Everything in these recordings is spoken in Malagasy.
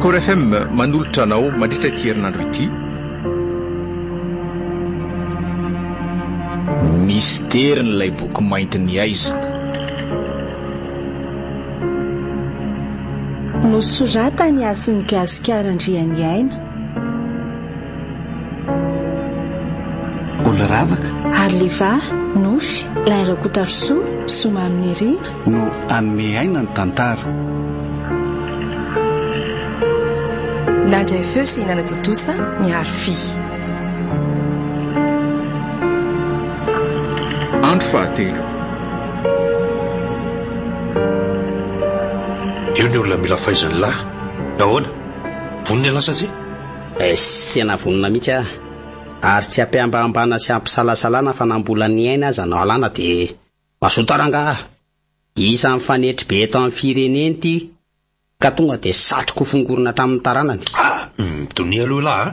Kor FM manolotra anao mandritra ity herinandro ity. Mystère n'ilay boky mainty ny aizina. Nosoratany azy ny gasikaran-driany aina. Oloravaka Arliva, Nofy, Lairakotarso, Soma amin'ny rina no anome aina ny tantara. Nandray feo sy hinana totosa miaro fi. Andro fahatelo. Io ny olona mila fahaizany lahy. Ahoana? Vonina lasa tsy? Sy tena vonina mihitsy ah. Ary tsy ampiambambana sy ampisalasalana fa nambola ny aina aza anao alana dia mazoto rangaha. Isan'ny fanetry be eto amin'ny fireneny ity ka tonga dia satroko fongorona tamin'ny taranany. Mitonia aloha lahy.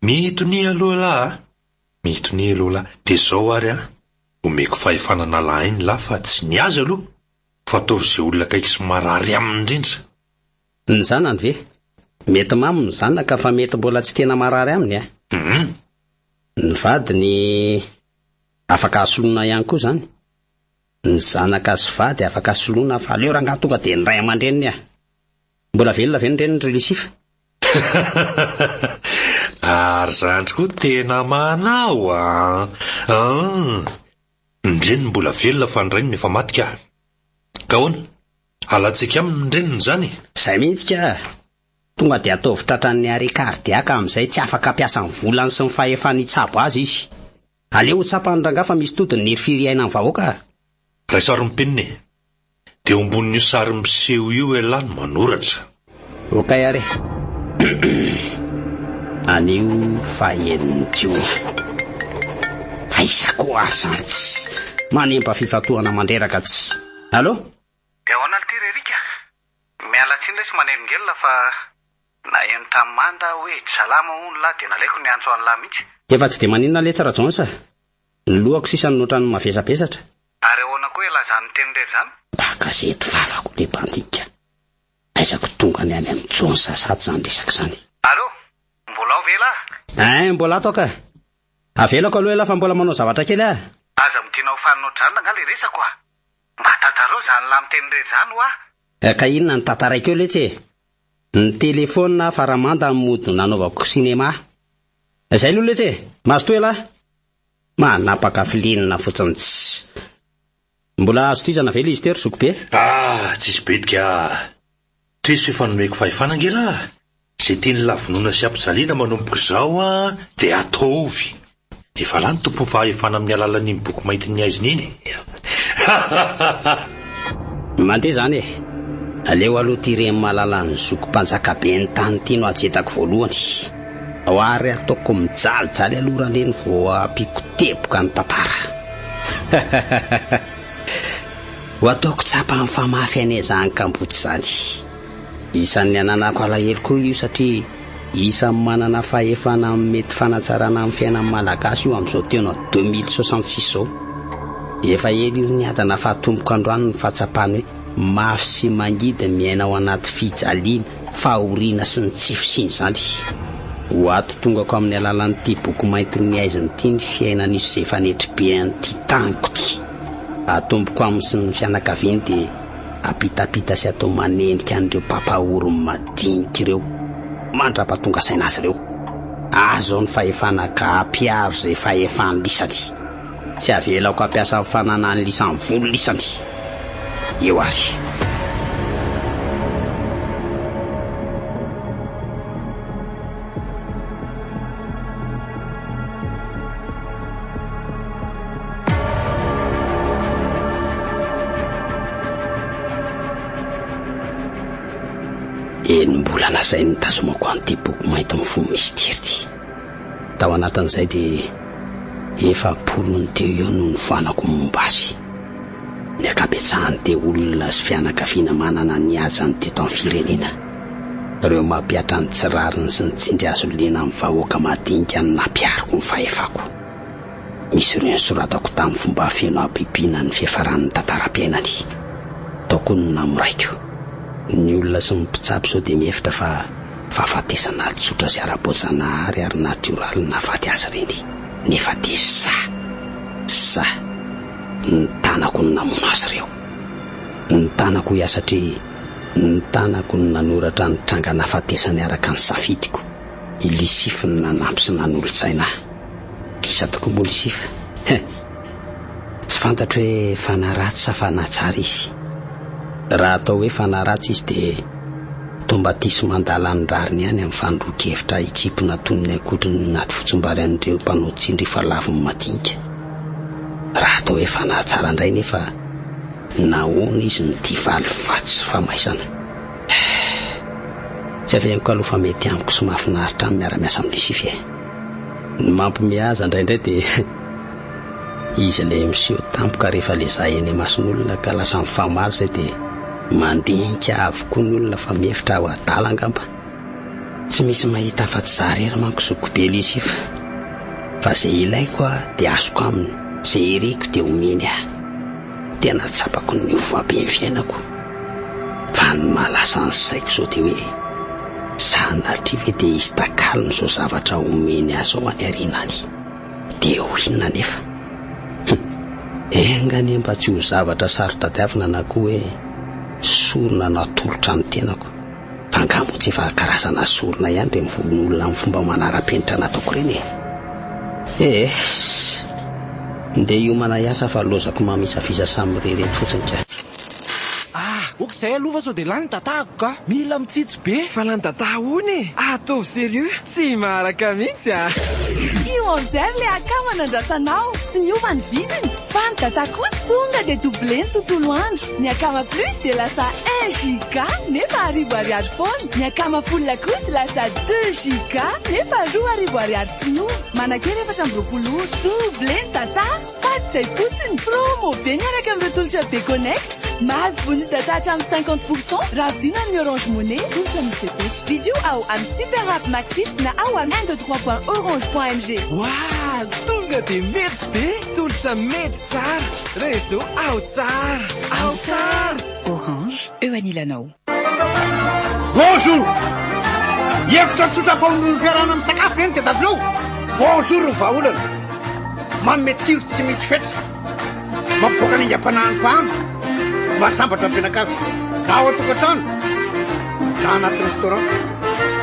Mitonia aloha lahy. Mitonia aloha lahy. Dia zao ary omeko fahefanana lahy iny lahy fa tsy ny azy aloha. Fa ataovy izay olona kaiky sy marary aminy indrindra. Ny zanany ve? Mety maminy ny zanaka fa mety mbola tsy tena marary aminy ah. Ny vadiny afaka asoloana ihany koa zany. Ny zanaka sy vady afaka asoloana fa aleo rangaha tonga dia ny ray aman-dreniny ah. Mbola velona ve ny reniny relisifa? Ary zandry koa tena manao ny reniny mbola velona fa ny reniny efa maty ka. Ka hoana? Alantsika aminy ny reniny zany. Izay mihitsy ka. Tonga dia ataovy tratran'ny arikardiaka amin'izay tsy afaka ampiasa ny volany sy ny fahefany itsabo azy izy. Aleo tsapany rangaha fa misy todiny nerifiry aina amin'ny vahoaka. Ray sary mpeniny dia ombonin'io sary miseho io elany manoratra. Okay ary. Anio fahen'ny tio. Faisako asantsy. Manemba fifatohana mandreraka tsy. Allo? Dia ahoana ity Rerika? Miala tsiny lesy manelongelona fa na eny tamin'ny manda hoe salama hono lahy dia nalaiko ny antso an'lahy mihitsy. Efa tsy dia maninona le tsara jonsa. Ny lohako sisany notrany mavesapesatra. Ary ahoana koa elazany teny rery zany? Gazety vavako le bandika. Aizako tonga ny any amin'ny jonsa sady zany resaka zany. Allo? Mbola ao ve lahy? Mbola ato ka. Avelako aloha ela fa mbola manao zavatra kely ah. Aza midinao fanonotranona nga le resako ah. Mba tatarao zany lahy miteny rery zany ho ah. Ka inona ny tantaraikeo letsy? Ny telefona faramanda amin'ny mody nanaovako sinema. Izay aloha letsy. Mazoto ela. Manapaka filinina fotsiny tsy. Mbola azo tizana ve izy tery zoko be? Tsisy betika. Trisy efa nomeko fahefana ngela. Izay teny lavonona sy ampijaliana manomboka izao dia ataovy. Efa lany tompo fahefana amin'ny alalan'iny boky mainty ny aiziny iny. Mandeha zany e. Aleo aloha tireny malala ny zoko-panjaka be ny tany ity no ajetako voalohany. Ao ary ataoko mijalijaly aloha raha leny vao ampiko teboka ny tantara. Ho ataoko tsapa amin'ny famafy anezany kambotsy zany. Isan'ny ananako alahelo koa io satria isan'ny manana fahefana mety fanatsarana amin'ny fiainan'ny malagasy io amin'izao tena 2066 zao. Efa ely io ny adana fahatomboka androany ny fahatsapany hoe mafy sy mangidy miaina ao anaty fijaliana, fahoriana sy ny tsifosiny zany. Ho ato tongako amin'ny alalan'ity boky mainty ny aiziny ity ny fiainan'io izay fanetry be an'ity taniko ity. Atomboko amin'ny sy ny fianakaviany dia apitapita sy atao manendrika an'ireo pampahorony madinika ireo mandra-pahatonga saina azy ireo. Azo ny fahefana ka ampiaro izay fahefany lisany. Tsy avelako ampiasa ny fananany lisany volo lisany. Eo ary. Mbola nasay ny tazomako an'ity boky mainty amin'ny fomba mystère ity. Tao anatin'izay dia efa polony teo eo no ny fanako momba azy. Ny akabetsahany dia olona sy fianakaviana manana ny ajany teto amin'ny firenena. Ireo mampiatra ny tsirariny sy ny tsindry azo lena amin'ny vahoaka madinika ny nampiariko ny fahefako. Misy ireo nosoratako tamin'ny fomba feno ampipiana ny fiafaran'ny tantaram-piainany. Taoko ny namoraiko. Ny olona sy ny mpitsabo zao dia mihefitra fa fahafatesana tsotra sy ara-boajanahary ary natioraly nafaty azy reny nefa dia sa ny tanako ny namono azy ireo, ny tanako hiasatria ny tanako ny nanoratra ny tranga nafatesany araka ny safidiko ilisify ny nanampy sy nanolo-tsaina kisa toko molisify tsy fantatro hoe fanaratsy sa fanatsara izy. Raha atao hoe fanaratsy izy dia tombatisy mandalany rariny ihany amin'ny fandroakevitra hitsipona tonony akotriny naty fotsim-bary an'ireo mpanao tsindry fa laviny madinika. Raha atao hoe fanatsara indray nefa nahoana izy ny tia valifatsy sy famaisana. Tsy aveko aloha fa mety amiko sy mahafinaritra amin'ny miara-miasa amin'ny lisify. Ny mampimeaza indraindray dia izy ilay miseho tampoka rehefa ilay izahay eny mason'olona ka lasa mifamaly izay dia mandinika avokoa ny olona fa mihefitra ho adala angamba. Tsy misy mahita afa-tsy zaharery manko zoko be lisify, fa izay ilaiko dia azoko aminy, izay hereko dia omeny aho. Tena tsapako ny ova be ny fiainako, fa ny mahalasa ny saiko izao dia hoe sanatria ve dia izy takalony izao zavatra omeny azy ao any arinany dia ho inona nefa. Engany mba tsy ho zavatra sarotadiavina na koa hoe sorona natolotra ny tenako, fa angamba tsy efa karazana sorona ihany dia mivolon'olona amin'ny fomba manara-penitra nataoko ireny. Ndeha hiomana hiasa fa lozako mamisavisa samyrereto fotsiny ka. Okizay aloha sao dia lany tatahako ka mila mitsitsy be fa lany tataha hony ataovy serieux tsy maraka mihitsy io amizay le akama nandrasanao tsy niova ny vidiny fa ny tataha kosa tonga dia doubleny tontolo andro. Ny akama plus dia lasa 1 giga nefa 1000 foana. Ny akama full kosa lasa 2 giga nefa 2000 tsy miova. Manakely efatra amby 20 doubleny tataha fa tsy izay fotsiny promo be niaraka amin'ireo tolotra be connect. Mahazo bonus data hatramin'ny 50% raha vidina amin'ny Orange Money tolotra misy tetesy. Vidéo ao amin'ny Super App Maxit na ao amin'ny 123.orange.mg. Wow, tonga dia mety be tolotra mety tsara réseau ao tsara. Orange, eo anilanao. Bonjour, hevitra tsotra-pamono fiarahana amin'ny sakafo eny dia davinao. Bonjour ny vahaolana, manome tsiro tsy misy fetra, mampivoaka ny ingam-panahany mpahandro, mahasambatra ampianakavy na ao an-tokantrano na anaty restaurant.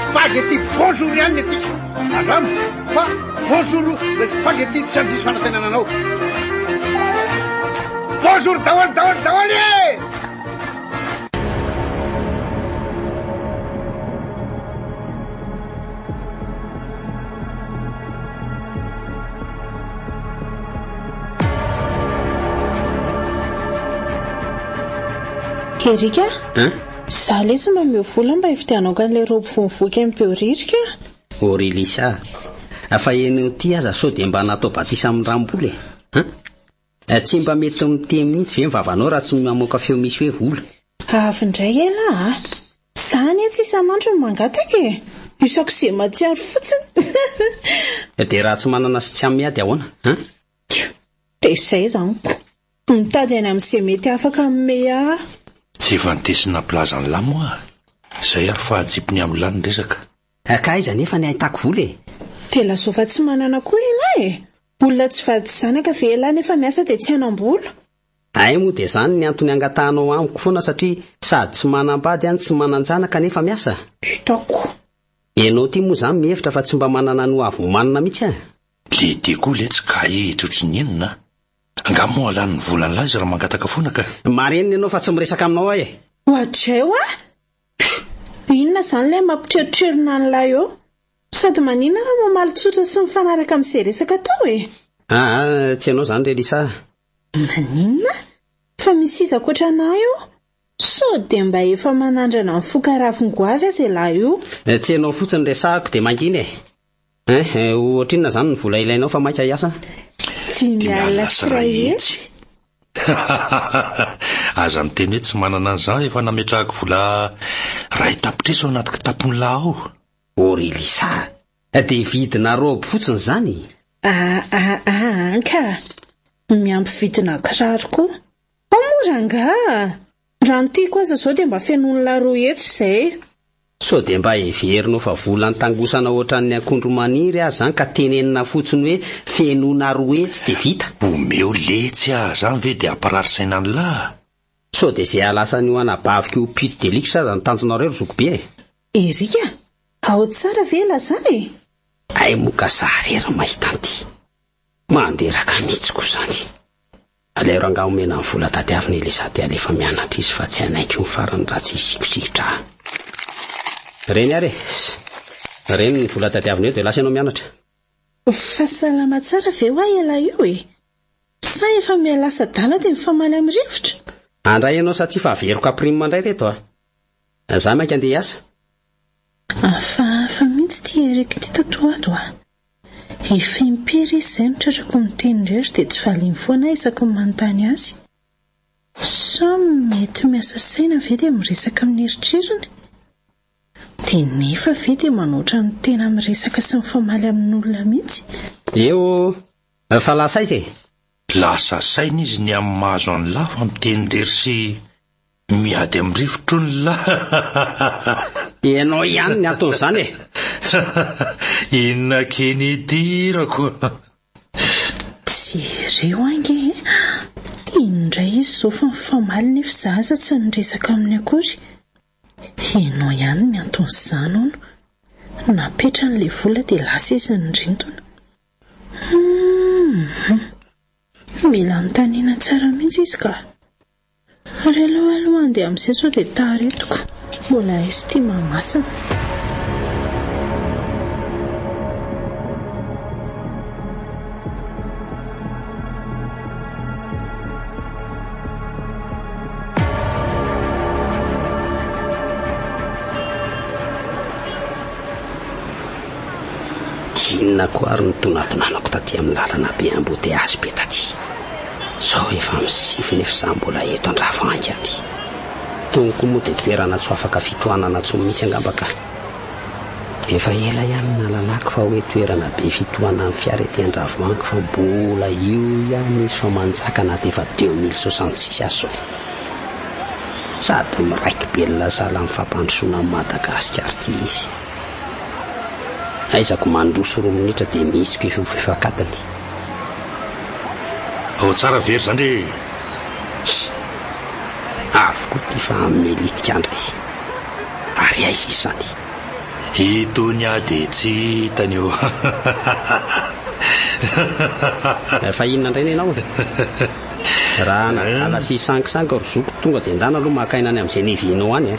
Spaghetti bonjour ihany ny atsika andramo fa bonjour le spaghetti tsy andiso fanantenana anao. Bonjour daholy Erika? Zaho lesy mba meo vola mba hividianao kan'ilay robo vomivoky amin'ny beoririka. Lisa, afa eny ty aza sao dia mba natao batisa amin'ny ramboly. Tsy mba mety miteny mihitsy ve mivavanao raha tsy mamoaka feo misy hoe vola. Avy indray ela zany tsy isan'andro no mangataka isako izay matsiaro fotsiny. Dia raha tsy manana sy tsy amiady ahoana? Dia izay zaniko mitady any amin'izay mety afaka amin'ny tsy efa nitesina plaza ny lamo izay ary fahajipony amin'ny lany resaka. Ka iza nefa ny ahitako vola dia lasofa tsy manana koa ela olona tsy vady zanaka ve ela nefa miasa dia tsy hanam-bola. Ay moa dia zany ny antony angatahanao amiko foana satria sady tsy manam-bady any tsy manan-janaka nefa miasa. Hitako. Ianao ty moa zany mihevitra fa tsy mba manana no avo manana mihitsy le dia koa le tsy ka hitrotry ny enina. Angamba moa alany ny volany lazy raha mangataka foana ka. Marenina ianao fa tsy miresaka aminao ahy Ohatreo inona zany ilay mampitreritrerina an'ilay eo sady manina raha mamaly tsotra sy mifanaraka amin'izay resaka tao tsy ianao zany re Lisa. Maninona fa misy iza koatra anahy io sao dia mba efa manandrana ny fokaraviny goavy azy lahy io. Tsy ianao fotsiny resahako dia manginy ohatrinona zany ny vola ilainao fa maika hiasa. Tsy miala siraetsy. Aza miteny hoe tsy manana an'izany efa nametrahako vola ray tapitreso anaty kitapony lahy ao. Lisa, dia vidina robo fotsiny zany. Ka miampy vidina kiraro koa mora nga raha ny tiako aza zao dia mba fenon'la roa eto izay. so dia mba heverinao fa volany tangosana ohatran'ny akondro maniry azy zany ka tenenina fotsiny hoe fenona roetsy dia vita. Omeo letsy zany ve dia ampararisaina ny lahy. So dia izay alasany ho anabavika ho pito delika sa zany tanjonareo ry zokobe. Erika, ao tsara vela zany e. Ay moka zarery mahita an'ity. Manderaka mihitsy koa zany. Alero anga omena ny vola tadiavina Elisady alefa mianatra izy fa tsy anaiky ny farany ratsy isikositra. Reny are. Reny ny vola tadiavina eo dia lasa ianao mianatra. Fa salama tsara ve hoa ela io e. Sa efa mialasa dala dia mifamaly amin'ny rivotra. Andray ianao sa tsy fa averiko aprimo mandray reto a. Za maika andeha hiasa. Afa mihitsy ty Erika ty tatoato a. Efa impiry izy izay mitratrako miteny rehetra dia tsy valiany foana isaky ny manontany azy. Sa mety miasa saina ve dia miresaka amin'ny eritrirony? Dia nefa ve dia manoatra ny tena miresaka sy mifamaly amin'olona mihitsy? Eo, fa lasa izy e. Lasa saina izy ny amin'ny mahazo any lafa miteny rery sy miady amin'ny rivotro ny lahy. Ianao ihany ny ataon'izany e. Inona keny idirako. Jereo ange e. Indray izy zao fa mifamaly nefa zaza tsy niresaka amin'ny akory. Ianao ihany ny ataon'izany ono. Napetra n'ilay vola dia lasa izy ny rintona. Mila notaniana tsara mihitsy izy ka. Ary aloha dia amin'izay sao dia taretoko. Mbola izy tia mamasina. Inona koa ary ny tonatonanako taty amin'ny lalana be amboteazy be taty. Sao efa misifiny efa za mbola eto andravoangy aty. Tonko moa dia toerana tsy afaka fitohanana tsony mihitsy angambaka. Efa ela ihany nalalako fa hoe toerana be fitohanana fiara ety andravoangy fa mbola io ihany izy fa manjaka na dia efa 2066 azo. Sady miraiky belona sala amin'ny fampandrosoana amin'ny Madagasikara ty izy. Aizako mandroso 2 minitra dia misiko efa fefakatany. Ao tsara very zany. Avoko ty fa melitika andray. Ary aiza izy zany? Itony ady tsy hitany eo. Fa inona indray nenao? Raha nadala sy sangisangy ry zoko tonga dia ndana aloha makaina any amin'izay nevinao any.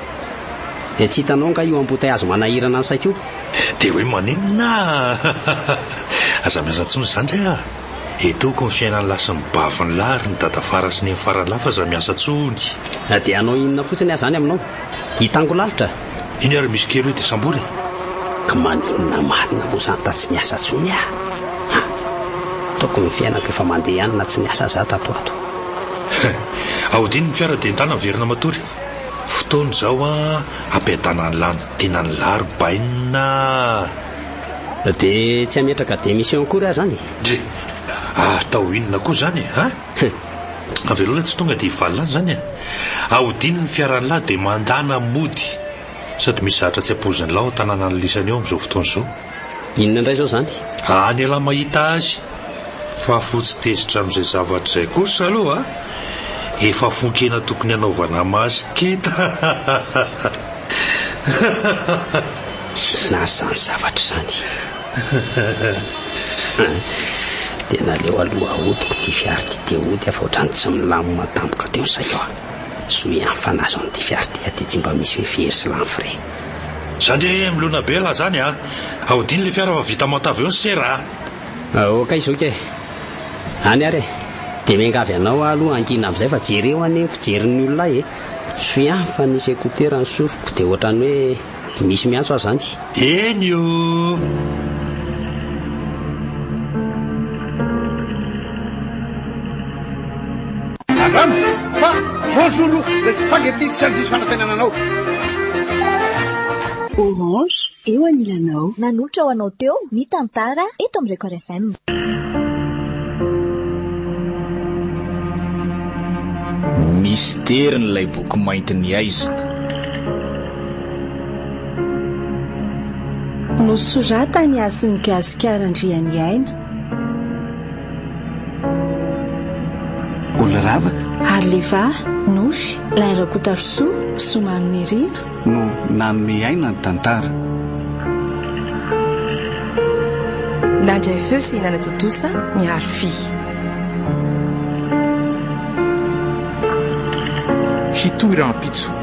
Dia tsy hitanao nga io amboteazy manahirana ny saiko io? Dia hoe maninona? Aza miasa tsony zany zay etoko ny fiainany lasa mibavy ny lary ny dadafara sy ny farany lafa aza miasa tsony. Dia anao inona fotsiny aza any aminao? Hitango lalitra? Iny ary misy kely io dia samboly. Ka maninona marina moa zany ta tsy miasa tsony tokony fiainako efa mandeha ihany na tsy miasa za tatoato. Aodiny ny fiara dia entana verina matory. Fotoana izao ampiadana ny lany tena ny lary bainina. Dia tsy ametraka démission akory aho zany? Atao inona koa zany avelola tsy tonga dia hivalina zany aodiny ny fiaran'ny lahy dia mandana mody sady misy zatra tsy ampoziny lao tanàna ny lisany eo amin'izao fotoana izao. Inona indray zao zany? Any ala mahita azy fa fotsy tezitra amin'izay zavatra izay kosa aloha efa fonkena tokony hanaovana masiketa. Na zany zavatra zany. Tena leo aloha odiko ty fiara ty dia ody afa ohatrany tsy milamina tampoka teo ny saiko soe amin'ny fanazo an'ity fiara ty dia tsy mba misy hoe fery sy lany frais. Zany milona be laha zany aodiny le fiara fa vita matavy eo ny sera. Oka izy oka any ary dia mengavy anao aloha angina amin'izay fa jereo any fijerin'ny olona soe fa nisy écouteur ny sofiko dia ohatrany hoe misy miantso azy zany. Eny io. Bonjour, le spaghetti tsy andiso fanantenananao. Orange, eo anilanao. Nanotra ho anao teo ny tantara eto amin'ny Record FM. Mystère n'ilay boky mainty ny aizina. nosoratany azy ny gazikaran-driany aina oloravaka ary leva nofy lairakotarosoa soma amin'ny rina no nanome aina ny tantara nandray feo sy hinana totosa miaro fi hitohy rahampitso